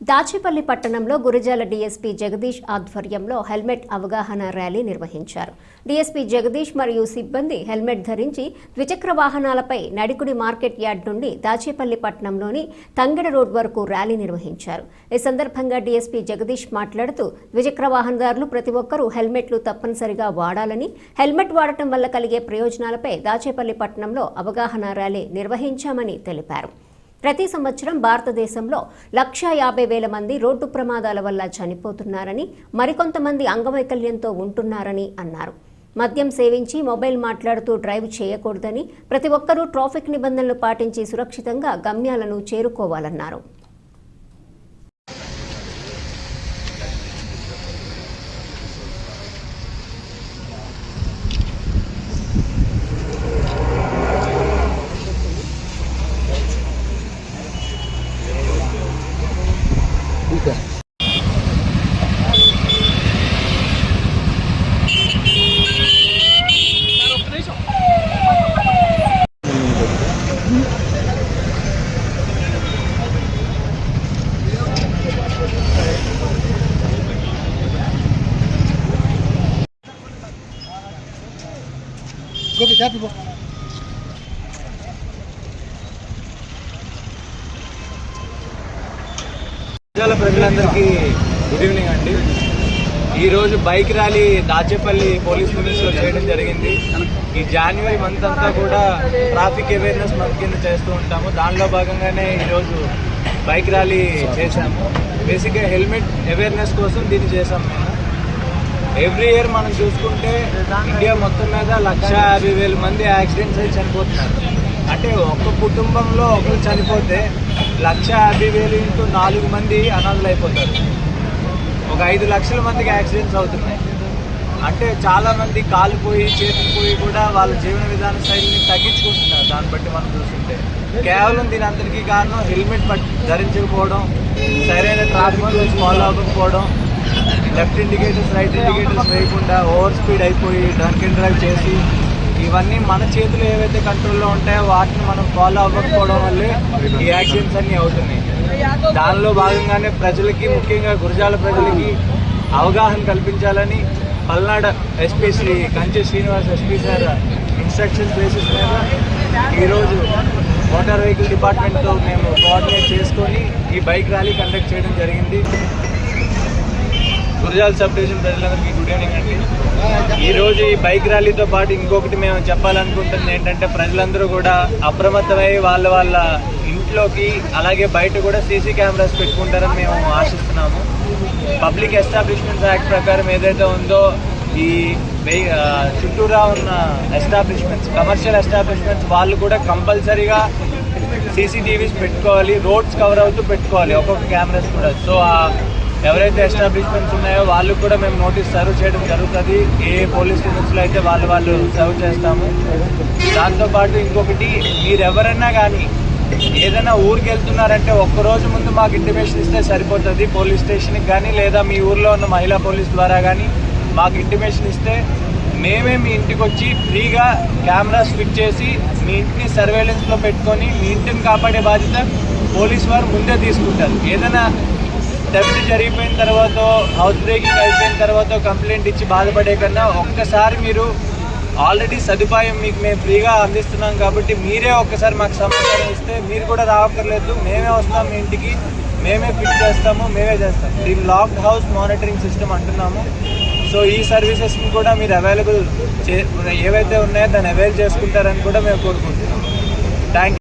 దాచేపల్లి పట్టణంలో గురజాల డీఎస్పీ జగదీష్ ఆధ్వర్యంలో హెల్మెట్ అవగాహన ర్యాలీ నిర్వహించారు. డీఎస్పీ జగదీష్ మరియు సిబ్బంది హెల్మెట్ ధరించి ద్విచక్ర వాహనాలపై నడికుడి మార్కెట్ యార్డ్ నుండి దాచేపల్లి పట్టణంలోని తంగెడ రోడ్ వరకు ర్యాలీ నిర్వహించారు. ఈ సందర్భంగా డీఎస్పీ జగదీష్ మాట్లాడుతూ ద్విచక్ర వాహనదారులు ప్రతి ఒక్కరూ హెల్మెట్లు తప్పనిసరిగా వాడాలని, హెల్మెట్ వాడటం వల్ల కలిగే ప్రయోజనాలపై దాచేపల్లి పట్టణంలో అవగాహన ర్యాలీ నిర్వహించామని తెలిపారు. ప్రతి సంవత్సరం భారతదేశంలో 150,000 మంది రోడ్డు ప్రమాదాల వల్ల చనిపోతున్నారని, మరికొంతమంది అంగవైకల్యంతో ఉంటున్నారని అన్నారు. మద్యం సేవించి మొబైల్ మాట్లాడుతూ డ్రైవ్ చేయకూడదని, ప్రతి ఒక్కరూ ట్రాఫిక్ నిబంధనలు పాటించి సురక్షితంగా గమ్యాలను చేరుకోవాలన్నారు. ప్రజలందరికీ గుడ్ ఈవినింగ్ అండి. ఈరోజు బైక్ ర్యాలీ దాచేపల్లి పోలీస్ లిమిట్స్లో చేయడం జరిగింది. ఈ జనవరి మంత్ అంతా కూడా ట్రాఫిక్ అవేర్నెస్ మంత్ కింద చేస్తూ ఉంటాము. దానిలో భాగంగానే ఈరోజు బైక్ ర్యాలీ చేశాము. బేసిక్గా హెల్మెట్ అవేర్నెస్ కోసం దీన్ని చేశాము. మేము ఎవ్రీ ఇయర్ మనం చూసుకుంటే ఇండియా మొత్తం మీద 150,000 మంది యాక్సిడెంట్స్ అయి చనిపోతున్నారు. అంటే ఒక్క కుటుంబంలో ఒకరు చనిపోతే 150,000 ఇంటూ 4 మంది అనాథలు అయిపోతారు. ఒక 5 లక్షల మందికి యాక్సిడెంట్స్ అవుతున్నాయి. అంటే చాలామంది కాలిపోయి చేతిపోయి కూడా వాళ్ళ జీవన విధాన శైలిని తగ్గించుకుంటున్నారు. దాన్ని బట్టి మనం చూస్తుంటే కేవలం దీని అందరికీ కారణం హెల్మెట్ ధరించకపోవడం, సరైన ట్రాఫిక్ రూల్స్ ఫాలో అవ్వకపోవడం, లెఫ్ట్ ఇండికేటర్స్ రైట్ ఇండికేటర్స్ వేయకుండా ఓవర్ స్పీడ్ అయిపోయి డ్రంక్ అండ్ డ్రైవ్ చేసి, ఇవన్నీ మన చేతులు ఏవైతే కంట్రోల్లో ఉంటాయో వాటిని మనం ఫాలో అవ్వకపోవడం వల్లే ఈ యాక్సిడెంట్స్ అన్నీ అవుతున్నాయి. దానిలో భాగంగానే ప్రజలకి, ముఖ్యంగా గురజాల ప్రజలకి అవగాహన కల్పించాలని పల్నాడు ఎస్పీ శ్రీ కంచె Srinivas SP sir instructions basis మీద ఈరోజు మోటార్ వెహికల్ డిపార్ట్మెంట్తో మేము కోఆర్డినేట్ చేసుకొని ఈ బైక్ ర్యాలీ కండక్ట్ చేయడం జరిగింది. గురజాల సబ్ డివిజన్ ప్రజలందరికీ గుడ్ ఈవినింగ్ అండి. ఈరోజు ఈ బైక్ ర్యాలీతో పాటు ఇంకొకటి మేము చెప్పాలనుకుంటుంది ఏంటంటే, ప్రజలందరూ కూడా అప్రమత్తమై వాళ్ళ ఇంట్లోకి అలాగే బయట కూడా సీసీ కెమెరాస్ పెట్టుకుంటారని మేము ఆశిస్తున్నాము. పబ్లిక్ ఎస్టాబ్లిష్మెంట్స్ యాక్ట్ ప్రకారం ఏదైతే ఉందో ఈ చుట్టూరా ఉన్న ఎస్టాబ్లిష్మెంట్స్, కమర్షియల్ ఎస్టాబ్లిష్మెంట్స్ వాళ్ళు కూడా కంపల్సరీగా సీసీటీవీస్ పెట్టుకోవాలి, రోడ్స్ కవర్ అవుతూ పెట్టుకోవాలి ఒక్కొక్క కెమెరాస్ కూడా. సో ఎవరైతే ఎస్టాబ్లిష్మెంట్స్ ఉన్నాయో వాళ్ళు కూడా మేము నోటీస్ సర్వ్ చేయడం జరుగుతుంది. ఏ పోలీస్ లిమిట్స్లో అయితే వాళ్ళు సర్వ్ చేస్తాము. దాంతోపాటు ఇంకొకటి, మీరు ఎవరైనా కానీ ఏదైనా ఊరికి వెళ్తున్నారంటే ఒక్కరోజు ముందు మాకు ఇంటిమేషన్ ఇస్తే సరిపోతుంది. పోలీస్ స్టేషన్కి కానీ లేదా మీ ఊర్లో ఉన్న మహిళా పోలీస్ ద్వారా కానీ మాకు ఇంటిమేషన్ ఇస్తే మేమే మీ ఇంటికి వచ్చి ఫ్రీగా కెమెరాస్ ఫిట్ చేసి మీ ఇంటిని సర్వేలెన్స్లో పెట్టుకొని మీ ఇంటిని కాపాడే బాధ్యత పోలీస్ వారు ముందే తీసుకుంటారు. ఏదైనా థెఫ్ట్ జరిగిపోయిన తర్వాత, హౌస్ బ్రేకింగ్ అయిపోయిన తర్వాత కంప్లైంట్ ఇచ్చి బాధపడే కన్నా ఒక్కసారి మీరు ఆల్రెడీ సదుపాయం మీకు మేము ఫ్రీగా అందిస్తున్నాం కాబట్టి మీరే ఒక్కసారి మాకు సమాచారం ఇస్తే మీరు కూడా రావక్కర్లేదు, మేమే వస్తాం మీ ఇంటికి, మేమే ఫిట్ చేస్తాము, మేమే చేస్తాం. దీన్ని లాక్డ్ హౌస్ మానిటరింగ్ సిస్టమ్ అంటున్నాము. సో ఈ సర్వీసెస్ని కూడా మీరు అవైలబుల్ ఏవైతే ఉన్నాయో దాన్ని అవైల్ చేసుకుంటారని కూడా మేము కోరుకుంటున్నాము. Thank you.